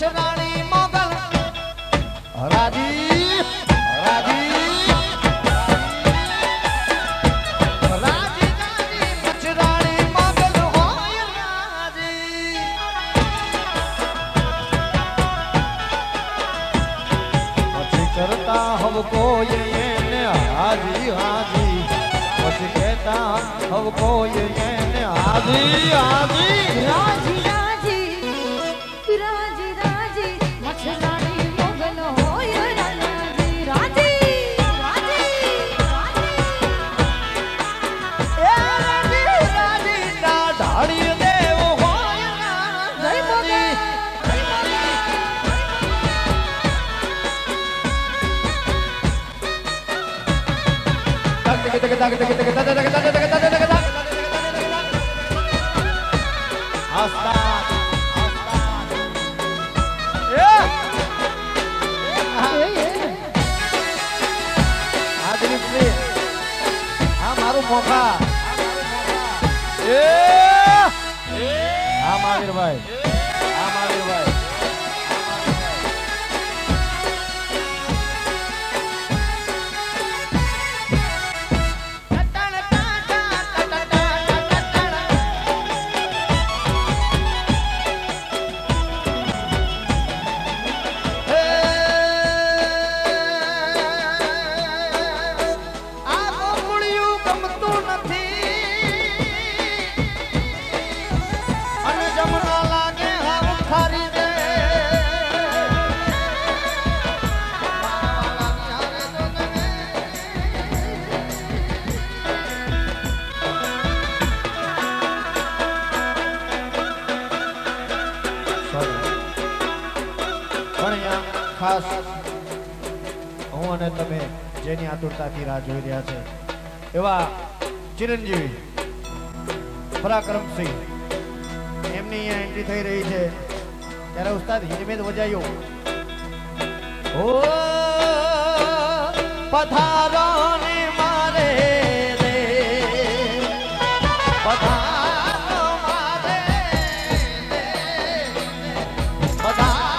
मच्छरानी मोगल राजी राजी राजी राजी मच्छरानी मोगल होय राजी પછી કરતા હવ કોઈ એને હાજી હાજી પછી કહેતા હવ કોઈ એને હાજી હાજી રાજી રાજી રાજી મચ્છરાણી મોગલ હોય રાજી રાજી રાજી એ રાજી રાજી તા ઢાળી દેવ હોય જય મોગલ મારું મોખા હા મહાવીરભાઈ હા મહાવીરભાઈ ખાસ હું અને તમે જેની આતુરતાથી રાહ જોઈ રહ્યા છે એવા ચિરંજીવી પરાક્રમસિંહ એમની અહીંયા એન્ટ્રી થઈ રહી છે ત્યારે ઉસ્તાદ હિરમેદ વજાયો ઓ પધારો ને મારે રે પધારો મારે રે પધારો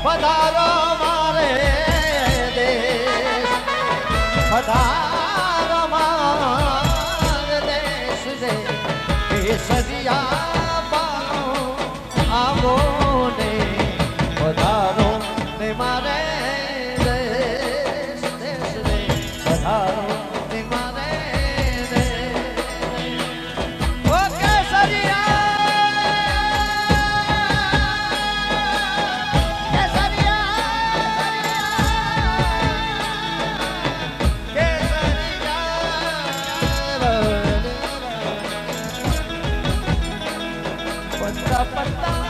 પધારો મારે દેશ પધારો મારે દેશ રે કેસરિયા પાનો આવો ને પધારો ને મારે દેશ દેશ રે પધારો ને મારે દેશ ઓ કેસરિયા પત્તા પત્તા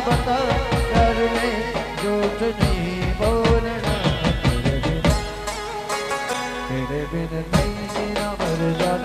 बता कर ले झूठ नहीं बोलना तेरे बिन नहीं मेरा मर जाना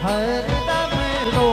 હરદમ રો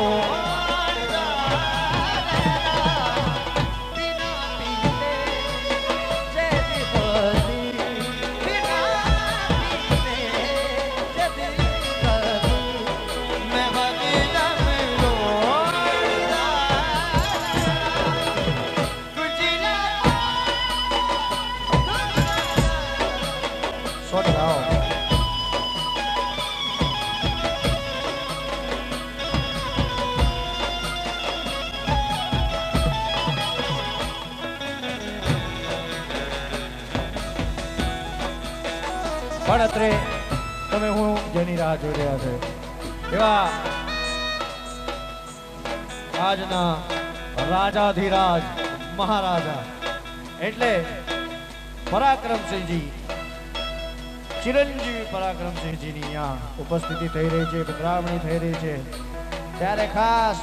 પણ અત્રે તમે હું જેની રાહ જોઈ રહ્યા છે એવા આજના રાજાધિરાજ મહારાજા એટલે પરાક્રમસિંહજી ચિરંજીવી પરાક્રમસિંહજીની અહીંયા ઉપસ્થિતિ થઈ રહી છે, પધરામણી થઈ રહી છે ત્યારે ખાસ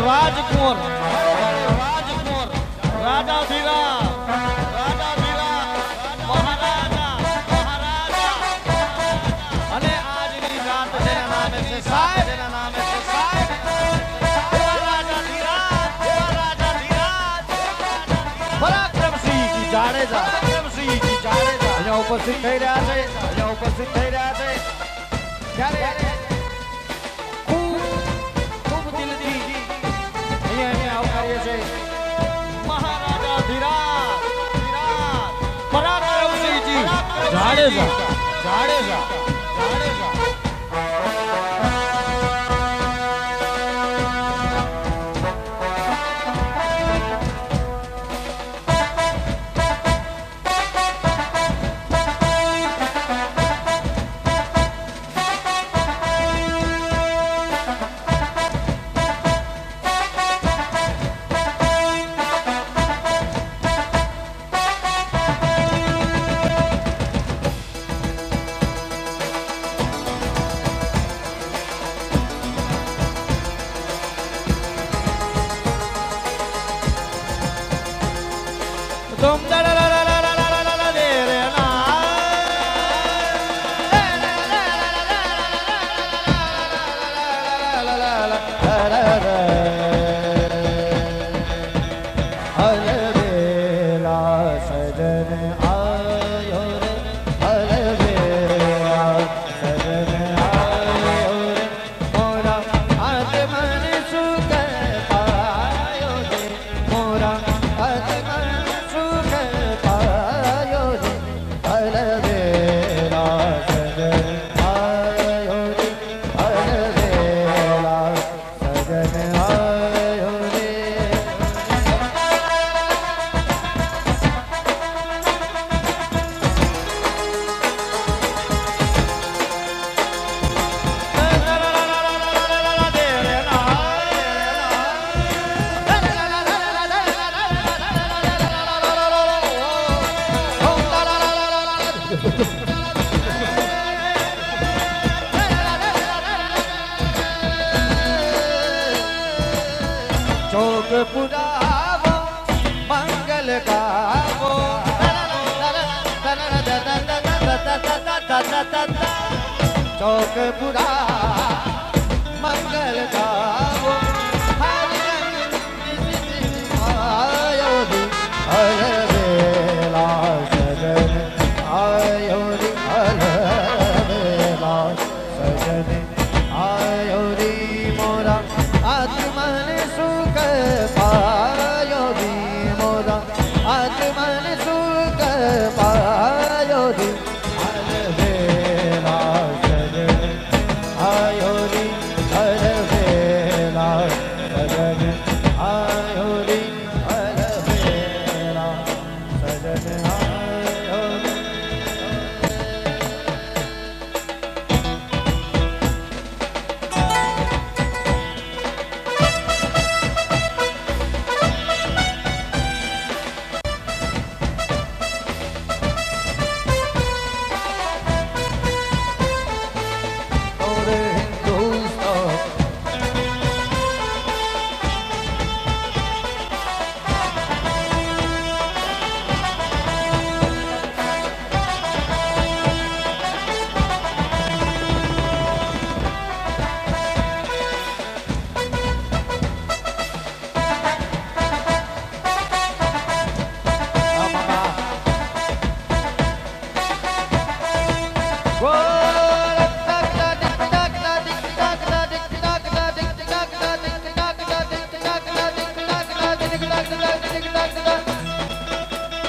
રાજકુંવર રાજકુંવર રાજાધિરાજ મહારાજા અને આજની રાત જેના નામે છે સાહેબ, જેના નામે છે સાહેબ એવા રાજાધિરાજ પરાક્રમસિંહજી જાડેજા અહીંયા ઉપસ્થિત થઈ રહ્યા છે ત્યારે આવકાર્ય છે મહારાજાધિરાજ પરાક્રમસિંહજી જાડેજા तुम चौक पुरावो मंगल गावो चौक पुरा मंगल गावो आयो दी हर वेला सजन आयो दी हर वेला सजन आयो दी मोरा आत्मन सुख पायो दी मोरा आत्मन सुख पायो दी हर वेला सजन आयो दी हर वेला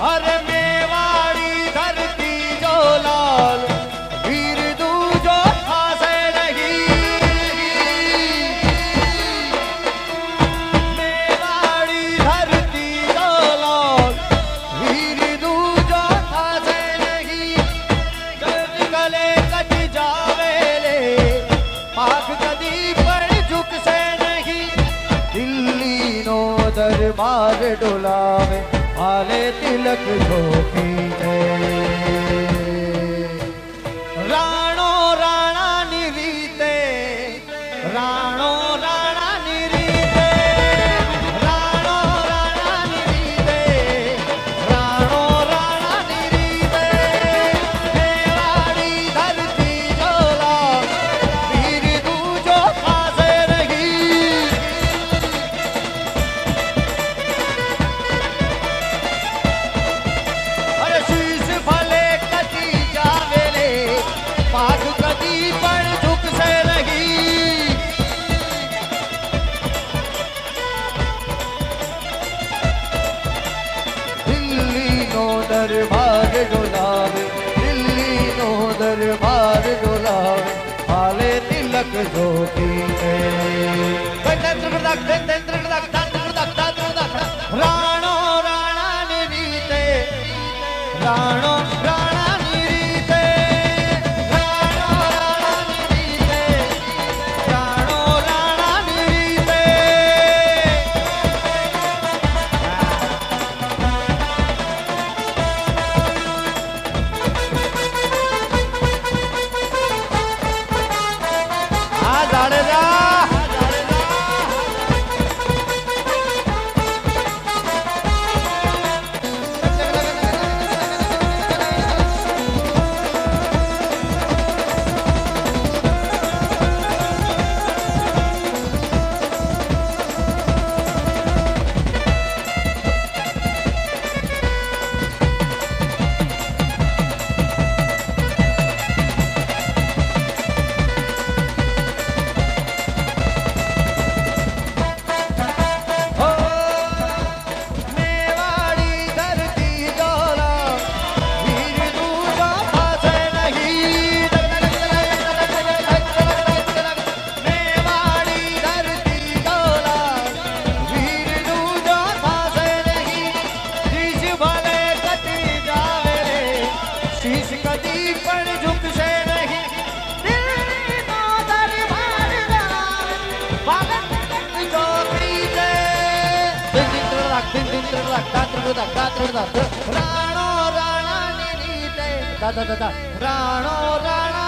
अरे मेवाड़ी धरती जो लाल वीर दूजो ठासे नहीं। मेवाड़ी धरती जो लाल वीर दूजो ठासे नहीं। जग गले कट जावे ले पाक कदी पर झुकसे नहीं। दिल्ली नो दरबार डोलावे हाले तिलक झोकी है। राणो राणा निरीते राणो राणा निरीते राणो राणा निरीते राणो राणा निरीते। मेवाड़ी धरती जोला वीर दूजो खासे रही। अरे शीश भले कटी जावेले पाक कदी पर झुकसे नहीं। दिल्ली नो दरबार डोलावे दिल्ली नो दरबार डोलावे हाले तिलक झोकी है। राणो राणा निरीते राणो राणा निरीते राणो राणा निरीते राणो राणा निरीते। हाँ जाडेजा हो मेवाड़ी धरती जोला वीर दूजो खासे नहीं। मेवाड़ी धरती जोला वीर दूजो खासे नहीं। शीश भले कटी जावे रे शीश कदी पर झुकसे नहीं। दिल्ली नो दरबार डोलावे भारत जो प्रीते। राणो राणा निरीते राणो राणा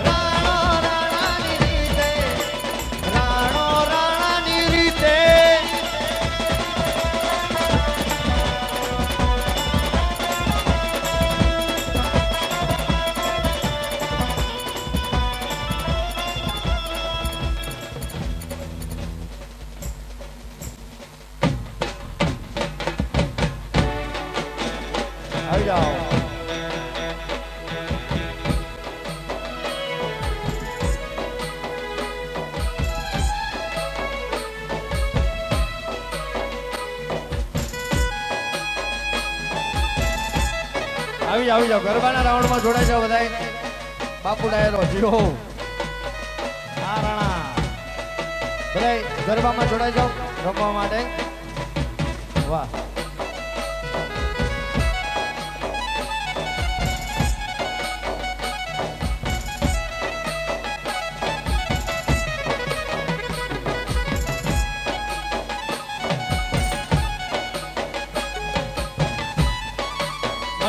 राणो राणा निरीते राणो राणा निरीते। આવી જાઓ આવી જાઓ ગરબાના રાઉન્ડમાં જોડાઈ જાઓ બધાય। બાપુ ડાયરો જીઓ હા રાણા બધાય ગરબામાં જોડાઈ જાઓ રમવા માટે। વાહ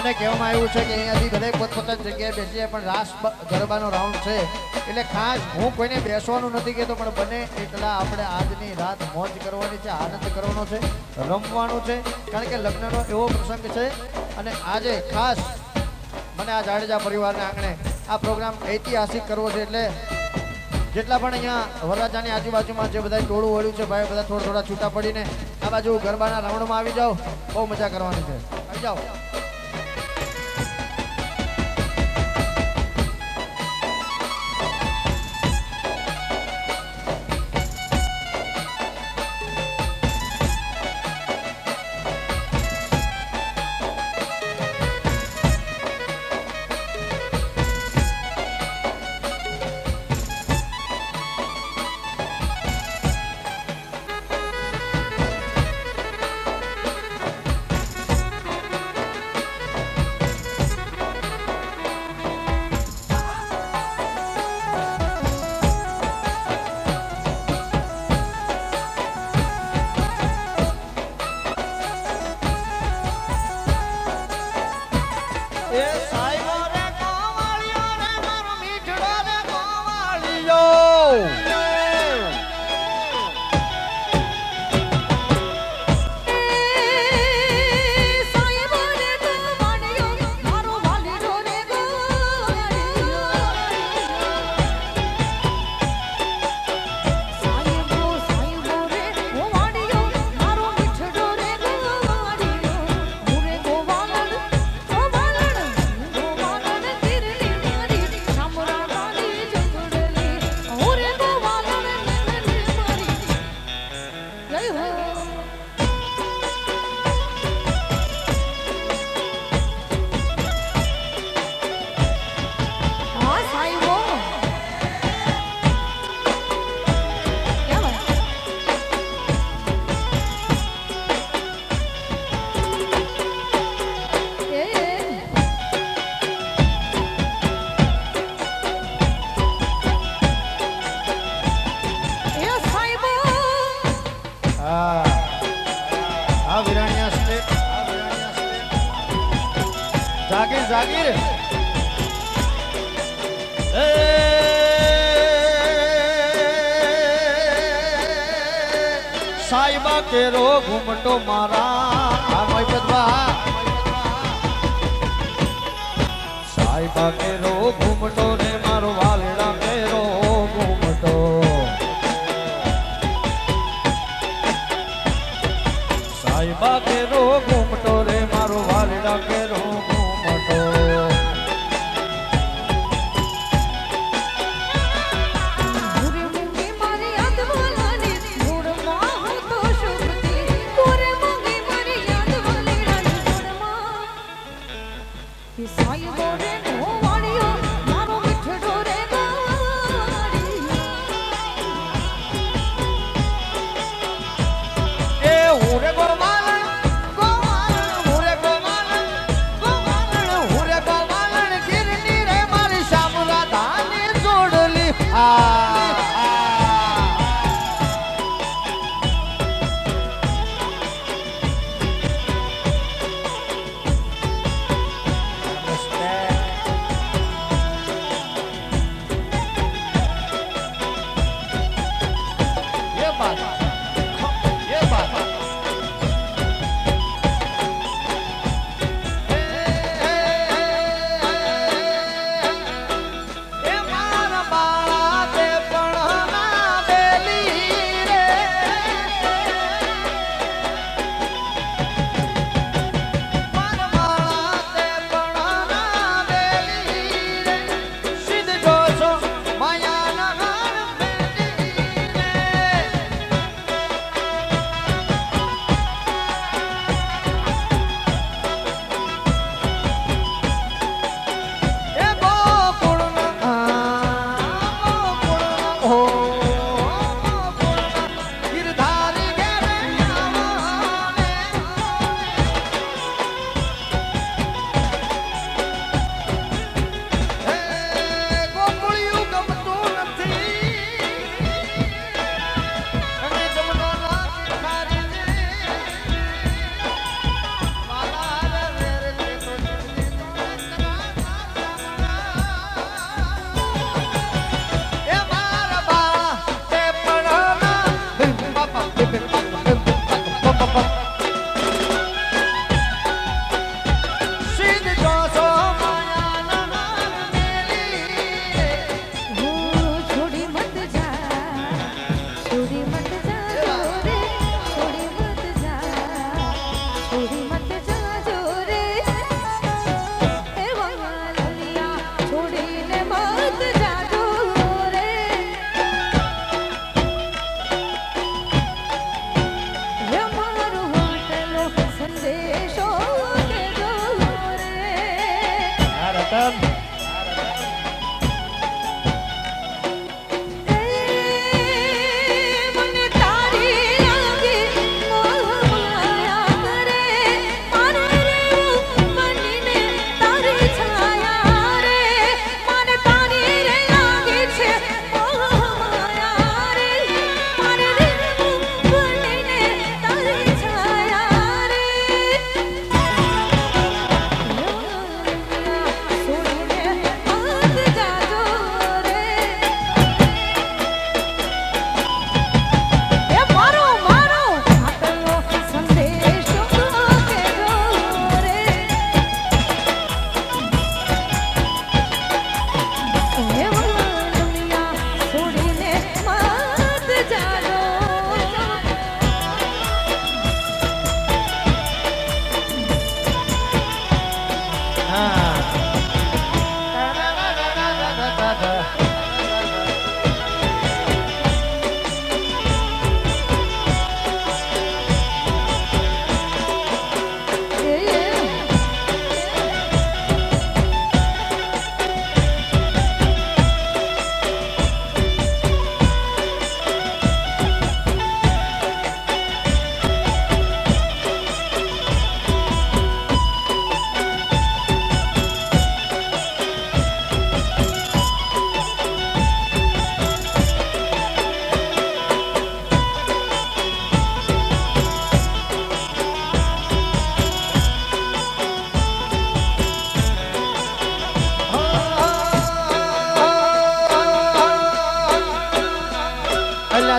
મને કહેવામાં આવ્યું છે કે અહીંયાથી દરેક પોતપોતાની જગ્યાએ બેસીએ પણ રાસ ગરબાનો રાઉન્ડ છે એટલે ખાસ હું કોઈને બેસવાનું નથી કહેતો પણ બને એટલા આપણે આજની રાત મોજ કરવાની છે આનંદ કરવાનો છે રમવાનું છે કારણ કે લગ્નનો એવો પ્રસંગ છે અને આજે ખાસ મને આ જાડેજા પરિવારના આંગણે આ પ્રોગ્રામ ઐતિહાસિક કરવો છે એટલે જેટલા પણ અહીંયા વરરાજાની આજુબાજુમાં જે બધા ટોળું વળ્યું છે ભાઈ બધા થોડા છૂટા પડીને આ બાજુ ગરબાના રાઉન્ડમાં આવી જાઓ બહુ મજા કરવાની છે આવી જાઓ। હા સાહેબો ક્યાં વાત? હા હા વિરાણિયા સ્ટેપ જાગીર જાગીર એ સાઈબા કેરો ઘૂમટો મારા હા મોહિબતભા સાઈબા કેરો ઘૂમટો ને મારો વાલડા કેરો ઘૂમટો સાઈબા કેરો ઘૂમટો રે મારો વાલડા કેરો ઘૂમટો સાહેબો રે નો વાળ્યો મારો મીઠડો રે ગાડી એ હુરે ગોમાલ ગોમાલ હુરે ગોમાલ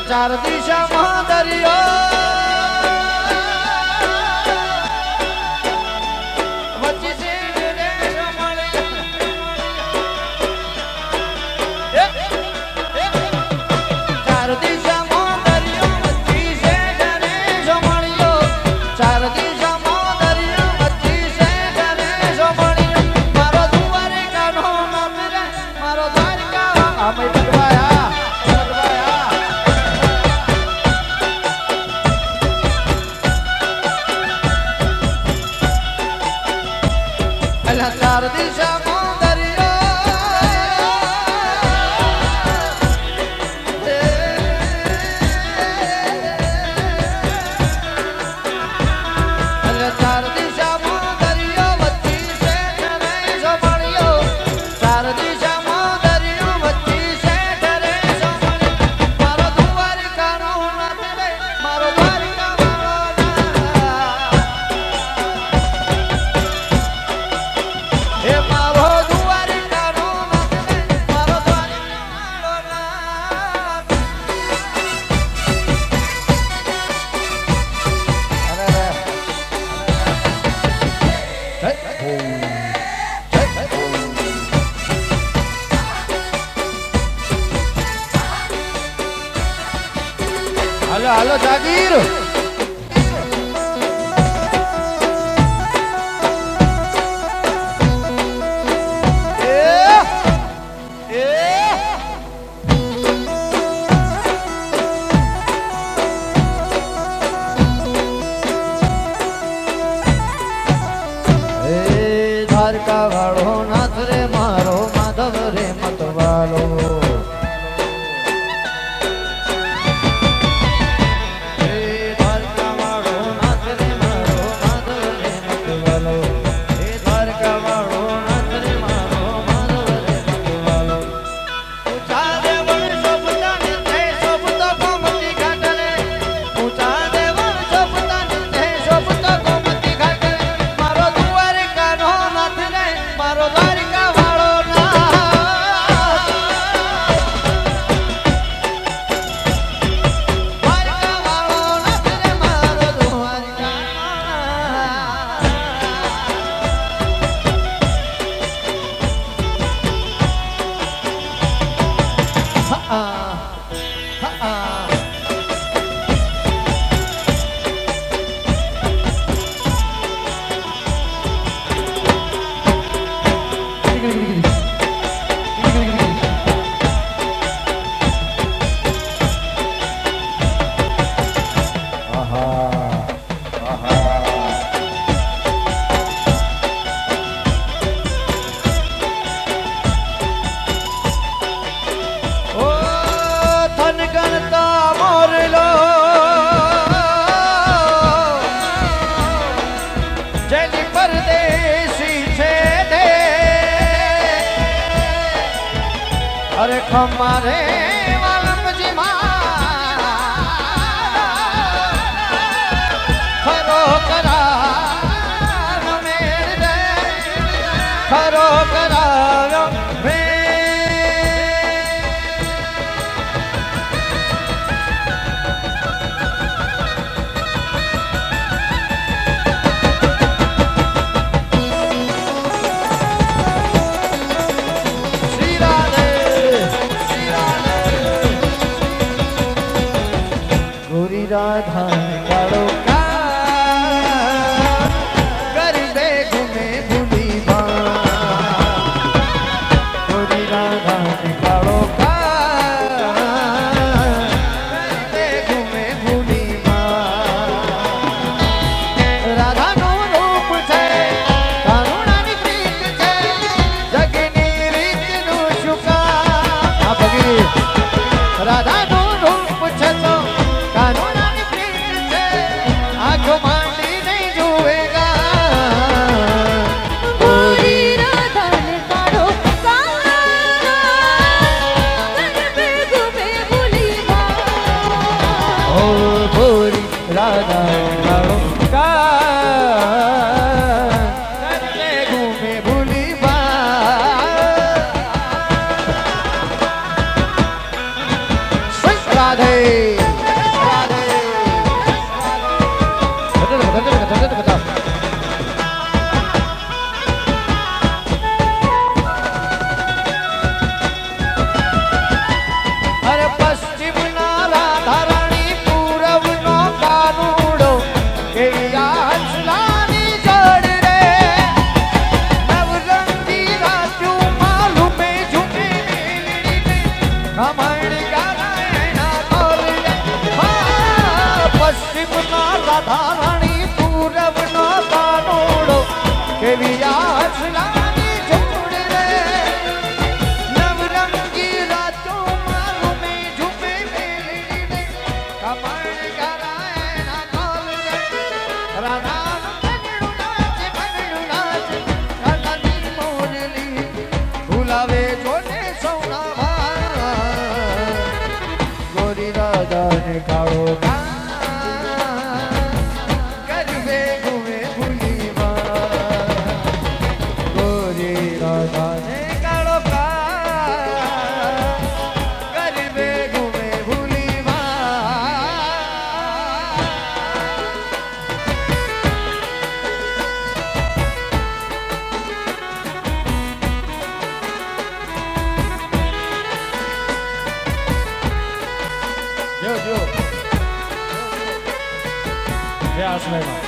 ચાર દિશામાં દરિયો વચ્ચે છે રે રમણી. ચાર દિશામાં દરિયો વચ્ચે છે રે રમણીયો. ચાર દિશામાં દરિયો વચ્ચે છે રે રમણીયો. મારો દ્વારિકાનો નાથ રે મારો દ્વારિકા આમે ભગવાયા ભગવાયા. અલા ચાર દિશામાં દરિયો અલા ચાર દિશામાં દરિયો વચ્ચે છે રે રમણીયો. ચાર દિશામાં દરિયો વચ્ચે છે રે રમણીયો. મારો દ્વારિકાનો નાથ રે મારો દ્વારિકા વાળો નાથ. હે મારો દ્વારિકાનો નાથ રે મારો દ્વારિકા વાળો નાથ. અરે રે જય હો જય હો. હાલો હાલો જાગીર. દ્વારકા વાળો નાથ રે મારો માધવ રે મતવાલો. દ્વારકા વાળો નાથ રે મારો માધવ રે મતવાલો. દ્વારકા વાળો નાથ રે મારો માધવ રે મતવાલો. ઊંચા દેવળ શોભતા નિત્ય શોભતો ગોમતી ઘાટ રે. ઊંચા દેવળ શોભતા નિત્ય શોભતો ગોમતી ઘાટ રે. મારો દ્વારિકાનો નાથ રે મારો દ્વારિકા વાળો નાથ. દ્વારિકા વાળો નાથ રે મારો દ્વારિકા નાથ. હા હા ઓ ધન ગણતા મોરલો જેની પરદેશી છે દે. અરે ખમારે વાલમજી માં ખરો કરાવ્યો મેર દે. ખરો કરાવ્યો મેર. શ્રી રાધે શ્રી રાધે. ગોરી રાધા કાળો કા ગરીબે ઘૂમે ભૂલી માં. ગોરી રાધા કાળો કા ગરીબે ઘૂમે ભૂલી માં. રાધાનું રૂપ છે કરુણાની પ્રીત છે જગની રીતનું શું કામ. આ ભગી રાધાનું રૂપ છે તો કાનુનાની પ્રીત છે. આંખો માંડી નહીં જુએગા. ગોરી રાધાને કાળો કાળો ગરબે ઘૂમે ભૂલી માં. ઓ ભોરી રાધા કાળો કા ગરબે ઘૂમે ભૂલી બા. રાધે ધારણી પૂરવનો કાનોડો કેવી આસલાની જોડ રે નવરંગી રાતો મારું મે ઝુમે મેલી રે કમળ કરાય ના કોલ રે રાના ભૂલાવે જોને સૌના ગોરી રાધાને કાળો ગરબે ઘૂમે ભૂલી ગોરી રાધાને કાળો ગરબે ઘૂમે ભૂલી જો જય આસમાઈમાં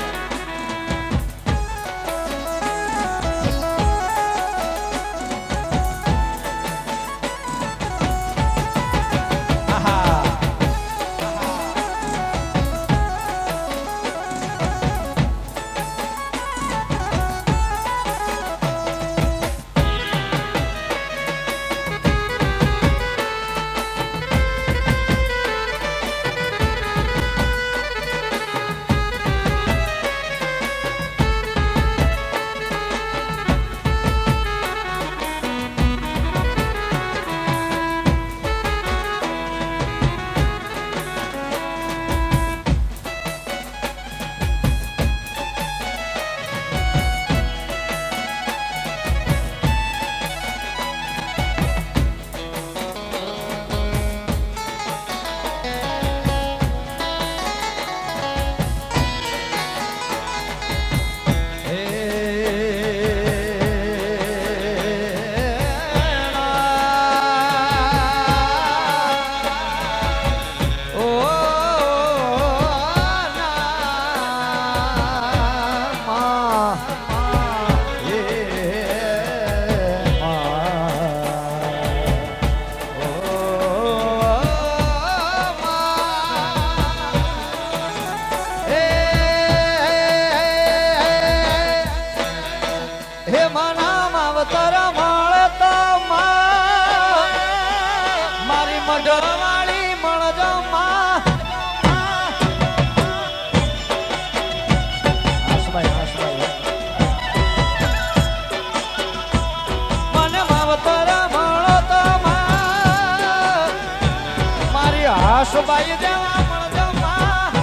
આશુબાઈ દેવા મળજમાં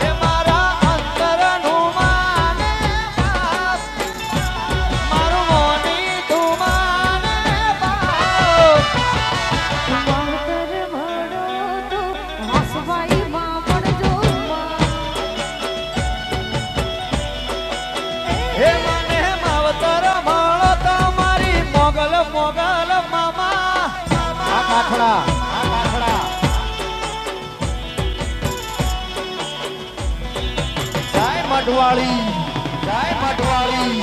એ મારા અંતરનું માને બાપ મારું મોની તું માને બાપ માવતર મળો તો આસુબાઈ માં મળજો હે મને માવતર મળો તો મારી મોગલ મોગલ મામા આ કાઠડા મઢવાળી જય મઢવાળી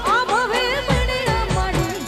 આ ભવે મળ્યા મારી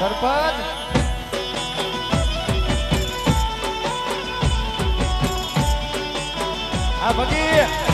સરપંચ આ ભગી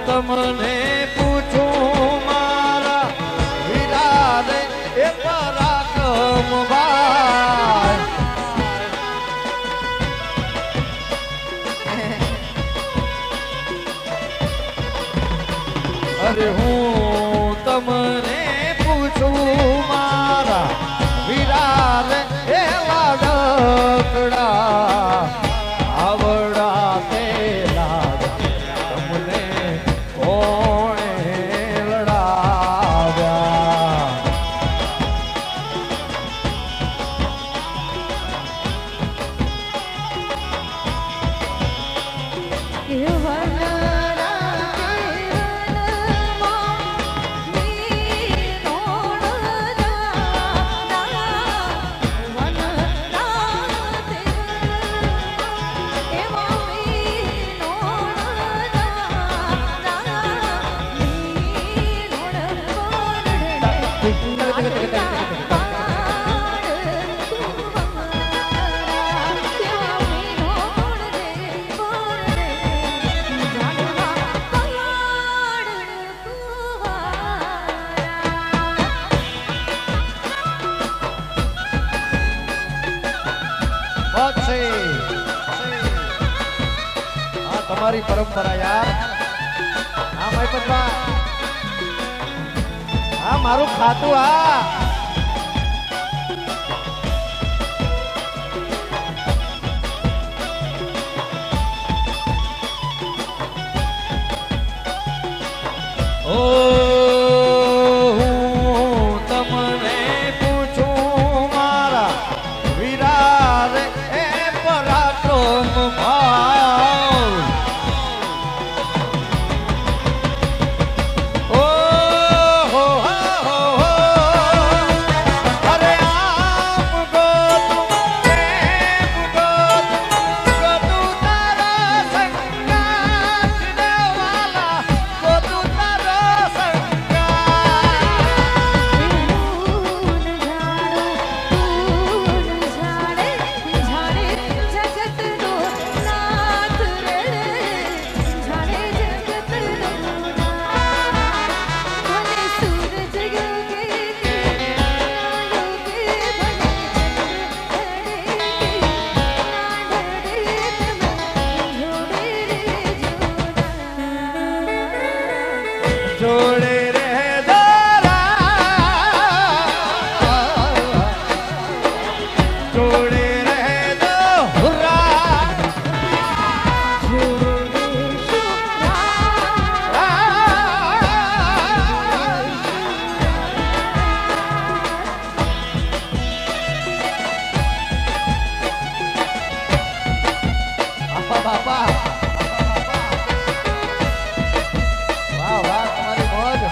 તમને પૂછું મારા વિરાજ એ પરાક્રમ ભાઈ અરે હું તમને પૂછું મારા વિરાજ એ લાડકડા આવડા તે લાડ તમને કોણે લડાવ્યા તમારી પરંપરા યાર હા મહિપતભાઈ હા મારું ખાતું હા ઓ હું તમને પૂછું મારા વિરાર એ પરાક્રમ ભાવ ઓ હો હો અરે આમ ગોતું એમ ગોતું તારા સંગાત દેવાલા ગોતું તારા જોડે રે દોરા જોડે રે દોરા બાપા વાહ વાહ તમારી મોજ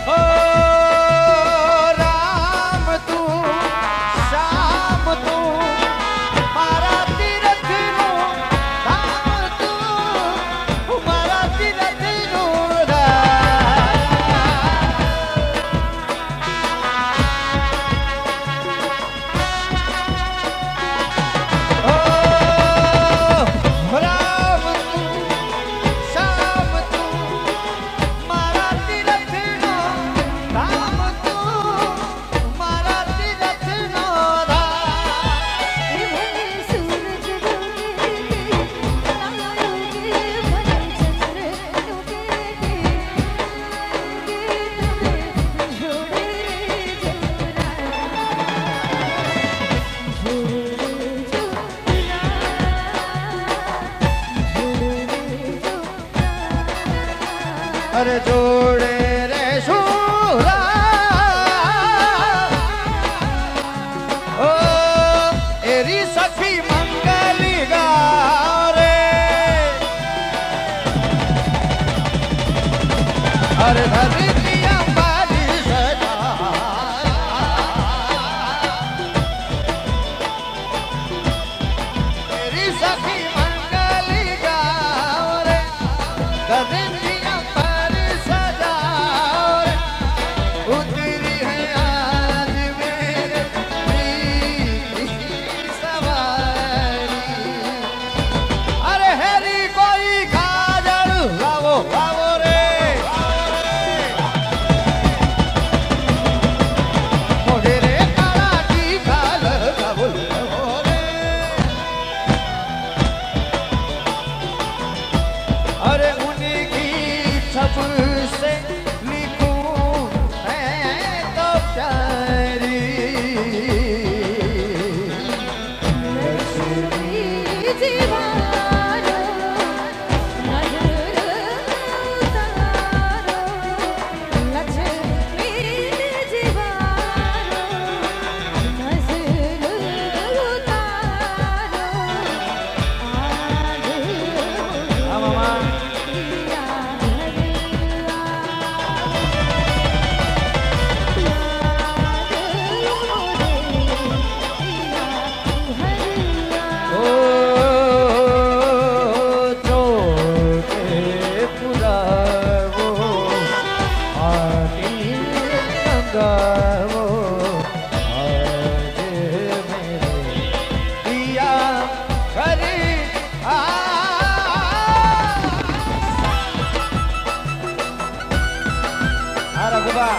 ઓ રામ તું શ્યામ તું મારા તીરથનું ધામ તું મારા તીરથનું ધામ ઓ રામ તું શ્યામ તું મારા તીરથનો ધામ તું મારા તીરથનો ધામ અરે જોડે રે શુરા ઓ એરી સખી મંગલી ગારે અરે ધરતી અંબાની સજા એરી સખી મંગલી ગારે ધરતી અંબાની સજા ઉતરી હૈ આજ મેરે પ્રીત की सवारी अरे हेरी कोई काजल लावो लावो रे मोरे रे काला की काल लावो लावो रे अरे उनकी छप से लिखूं मैं तो प्यारी હા મામા ઓ ચોકે પુરાવો આની મંગાવો આજે મેરે દિયા કરી આ રઘુબા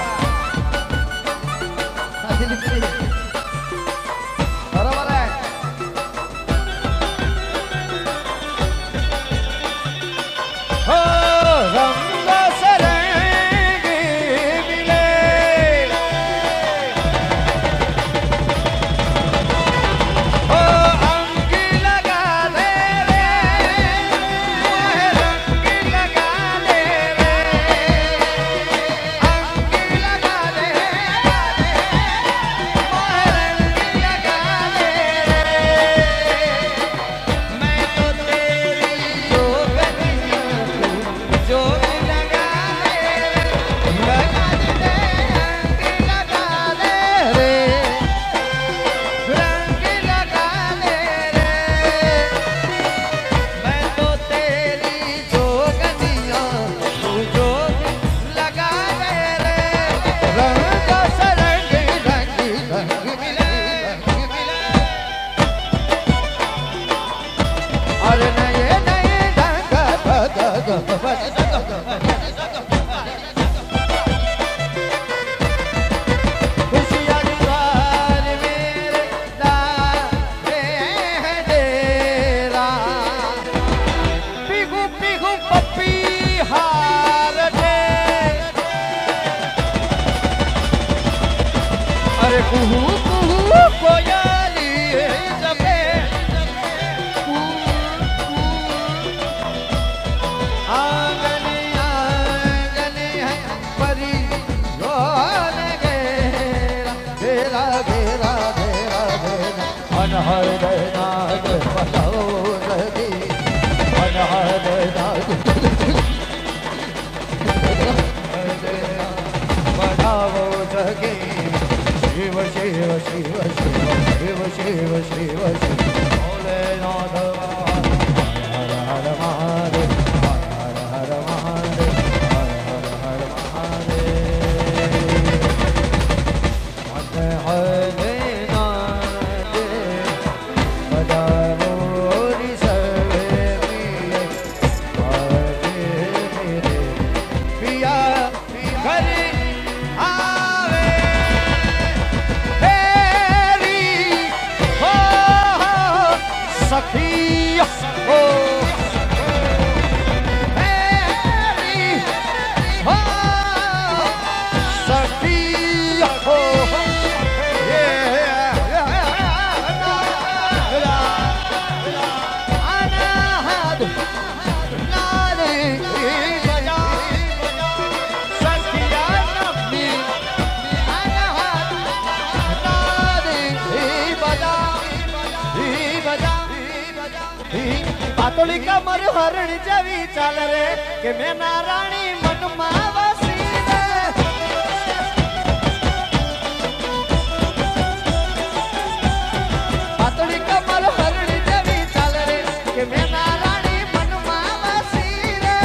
દિલીપજી બરોબર હે हो रंग सरंगी मिले हो अंगी लगा दे रे કુહુ કુહુ કોયલી જપે આંગની આંગની હૈ પરી જોને ઘેરા ઘેરા ઘેરા ઘેરા અનહર દયનાગ પતાઓ જગી અનહર દયનાગ પતાઓ જગી શિવ શિવ શિવ શિવ શિવ શિવ શિવ શિવ ભોલેનાથ હર હર મહાદેવ હર હર મહાદેવ હર હર મહાદેવ મન હરે નાથ પધારો રી સર્વે પિયે હરે મેરે પિયા ઘરે આવે ફેરી હો સખી હો ફેરી હો સખી હો અનાહદ નારી બજા સખિયા નબી અનાહદ નારી બજા પાતળી કમર હરણ જેવી ચાલ રે કે મેં નારાણી મનમાં વસી રે પાતળી કમર હરણ જેવી ચાલ રે કે મેં નારાણી મનમાં વસી રે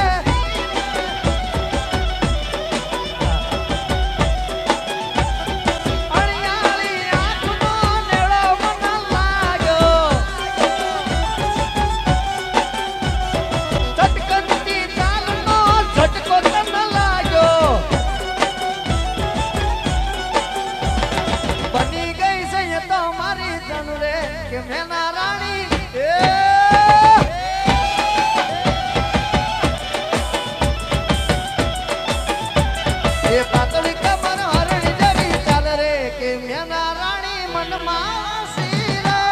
અણિયાળી આંખનો નેળો મને લાગ્યો ચટકનતી ચાલનો ઝટકો તને લાગ્યો બની ગઈ છે તો મારી જણ રે કે મેં નારાણી એ પાતળી કમર હરણ જેવી ચાલ રે કે મેં નારાણી મનમાં સી રે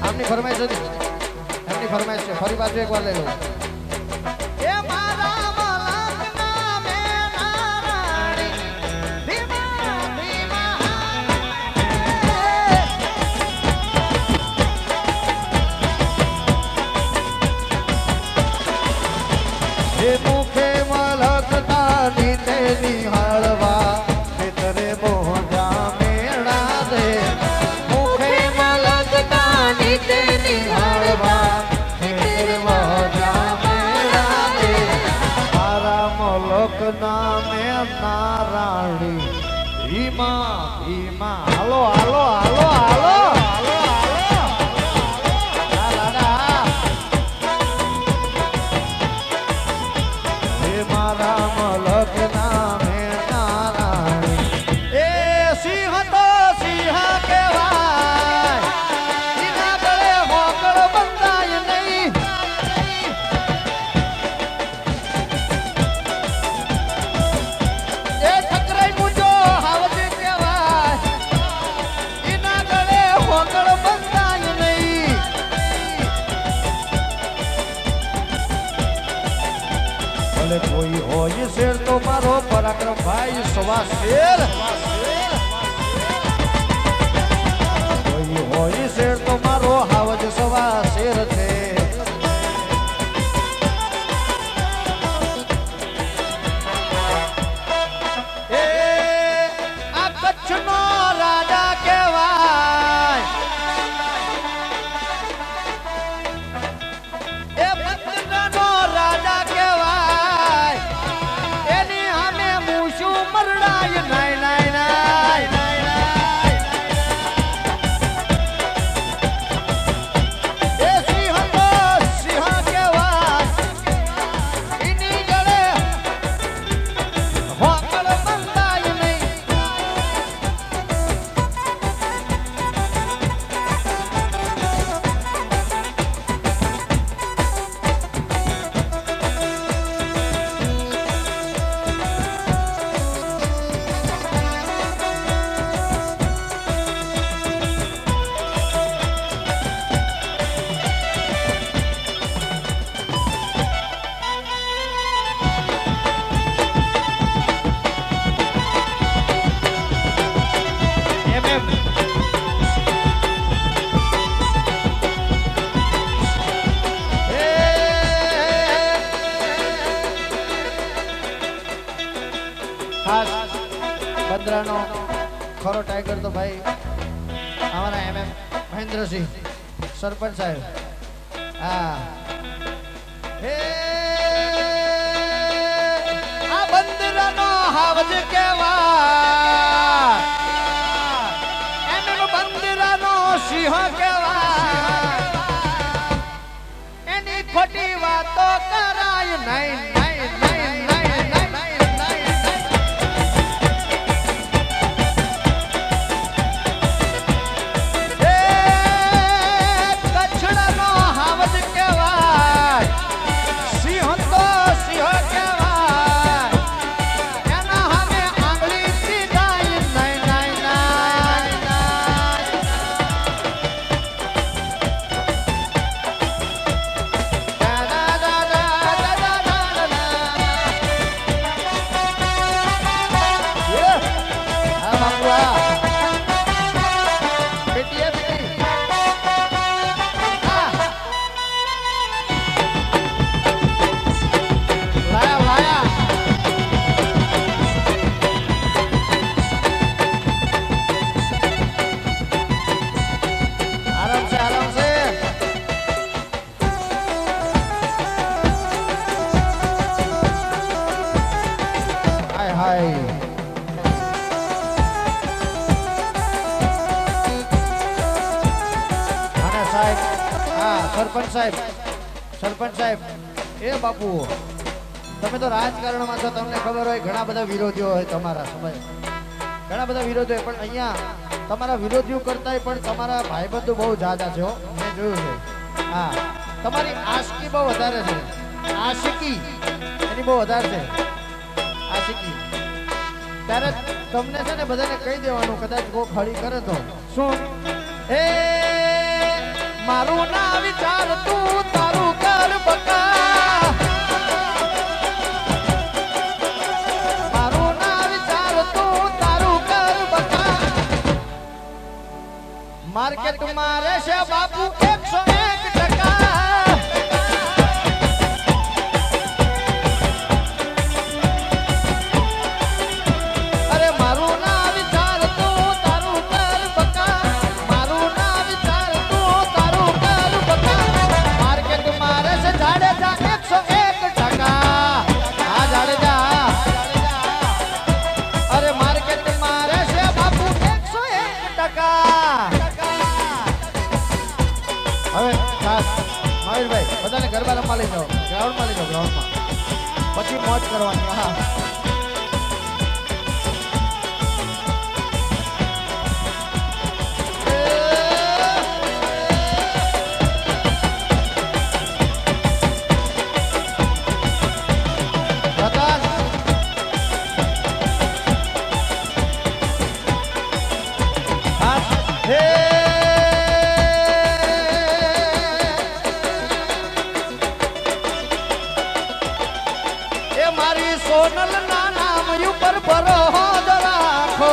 આમની ફરમાઈશ હતી એમની ફરમાઈશ છે ફરી પાછું એકવાર લઈ લો એ મારા મલકના મે નારાણી ધીમા ધીમા એ મુખે મલકતા નીતે નિહાળવા ભીતરે મોજા મેળા દે મુખે મલકતા નીતે નિહાળવા ભીતરે મોજા મેળા દે મારા મલકના મે નારાણી ધીમા ધીમા હાલો હાલો હાલો હાલો હાલો મારા મલક નામે નારાયણ એ સિંહ તો સિંહ કહેવાય એના ગળે હોકળ બંધાય નહીં એ ઠકરાઈ મુજો હાવજી કહેવાય એના ગળે હોકળ બંધાય નહીં ભલે કોઈ હોય શેર તો મારો પરાક્રમ ભાઈ સવા શેર કોઈ હોય શેર તો મારો હાવજ સવા શેર છે એ ખાસ બંદરાનો ખરો ટાઈગર તો ભાઈ અમારા MM મહેન્દ્રસિંહ સરપંચ સાહેબ. હા હે આ બંદરાનો હાવજ કેવા MM બંદરાનો સિંહ કેવા એની ખોટી વાતો કરાય નહીં નહીં નહીં નહીં નહીં નહીં. કચ્છડાનો હાવજ કહેવાય, સિંહ તો સિંહ કહેવાય, એના સામે આંગળીથી જાય નહીં નહીં નહીં નહીં. સરપંચ સાહેબ એ બાપુ તમે તો રાજકારણમાં છો, તમને ખબર હોય ઘણા બધા વિરોધીઓ હોય તમારા સમય, ઘણા બધા વિરોધીઓ, પણ અહીંયા તમારા વિરોધીઓ કરતાંય પણ તમારા ભાઈબંધો બહુ જાજા છે હો, મેં જોયું છે. હા તમારી આશકી બહુ વધારે છે, આશિકી એની બહુ વધારે છે, આશિકી. ત્યારે તમને છે ને બધાને કહી દેવાનું, કદાચ કોઈ ખડી કરે તો શું એ મારું ના વિચાર તું તારું કર બકા, મારું ના વિચાર તું તારું કર બકા. માર્કેટ મારે છે બાપુ 101%. અરે મારું ના વિચાર તું તારું કર બકા, મારું ના વિચાર તું તારું કર બકા. માર્કેટ મારે છે જાડેજા 101%. હા જાડેજા, અરે માર્કેટ મારે છે બાપુ 101%. હવે ખાસ મયુરભાઈ બધાને ગરબા રમવા લઈ જાઓ, ગ્રાઉન્ડમાં લઈ જાઓ, ગ્રાઉન્ડમાં પછી મોજ કરવાની. હા સોનલ ના નામ ઉપર ભરોસ રાખો,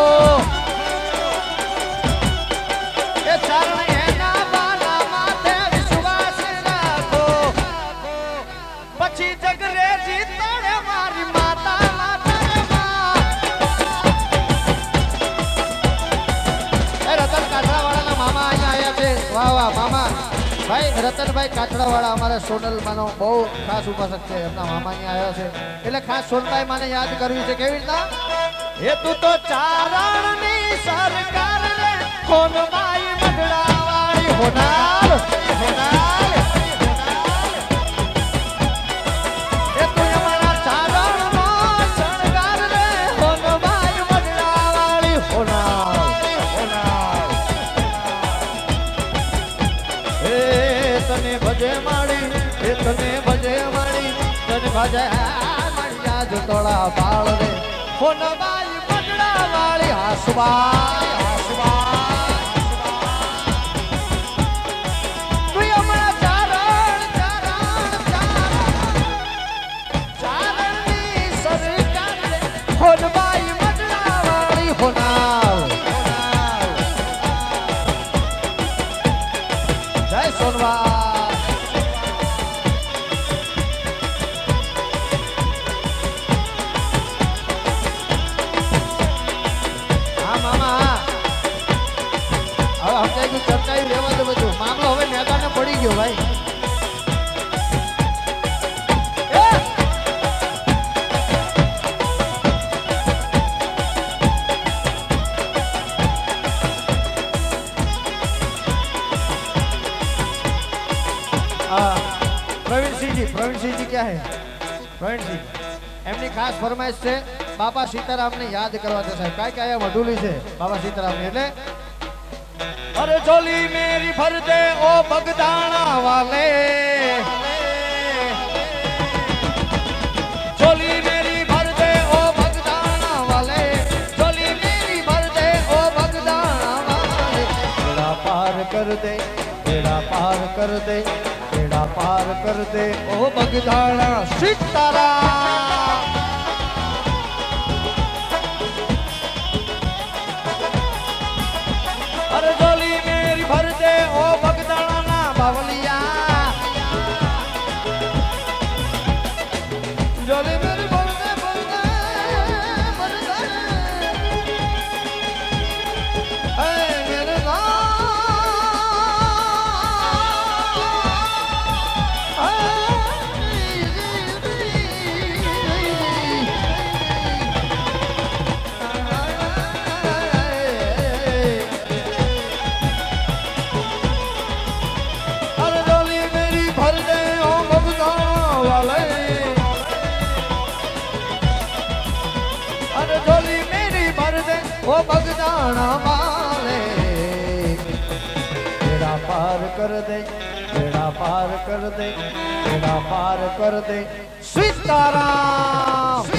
એ ચરણ એના બાના માથે વિશ્વાસ રાખો, પછી જગરે જીતડે મારી માતા માતા. એ રતન કાઠડાવાળાના મામા અહીંયા આવ્યા છે. વાહ વાહ મામા ભાઈ, રતનભાઈ કાઠડાવાળા અમારા સોનલમાંનો બહુ ખાસ ઉપાસક છે, એમના મામા અહીંયા આવ્યા છે, એટલે ખાસ સોનભાઈ માને યાદ કરવી છે. કેવી રીતના એ તું તો ચારણની સરકાર રે, કોનમાઈ મગડાવાળી હોનાર હોનાર. એ તું અમારા ચારણનો શણગાર રે, કોનમાઈ મગડાવાળી હોનાર હોનાર. એ તને ભજે માડી, એ તને ભજે માડી, તને ભજે માડિયા જતોળા બાળ રે, હોનબાઈ બગડા વાળી હાસવાઈ હાસવાઈ. તું અમારા ચારણ ચારણ ચારણ ચારણની સરકાર રે, હોનબાઈ બગડા વાળી હોનાર. જય સોનવા. ચર્ચાયું રહેવા દે બધું. મામલો હવે મેદાને પડી ગયો ભાઈ. प्रवीण सिंह जी क्या है? प्रवीण सिंह એમની ખાસ ફરમાઈશ છે બાબા સીતારામને યાદ કરવા છે સાહેબ. કાંઈ કાંઈ મઢુલી છે બાબા સીતારામની એટલે अरे झोली मेरी भर दे ओ बगदाना वाले, झोली मेरी भर दे ओ बगदाना वाले, झोली मेरी भर दे ओ बगदाना वाले। बेड़ा पार कर दे, बेड़ा पार कर दे, बेड़ा पार कर दे ओ बगदाना सीताराम। अरे झोली मेरी भर दे ओ बगदाना ना बावलिया, झोली मेरी भर दे मेरे ओ बगदाना वाले, बेड़ा पार कर दे, बेड़ा पार कर दे, बेड़ा पार कर दे सीताराम।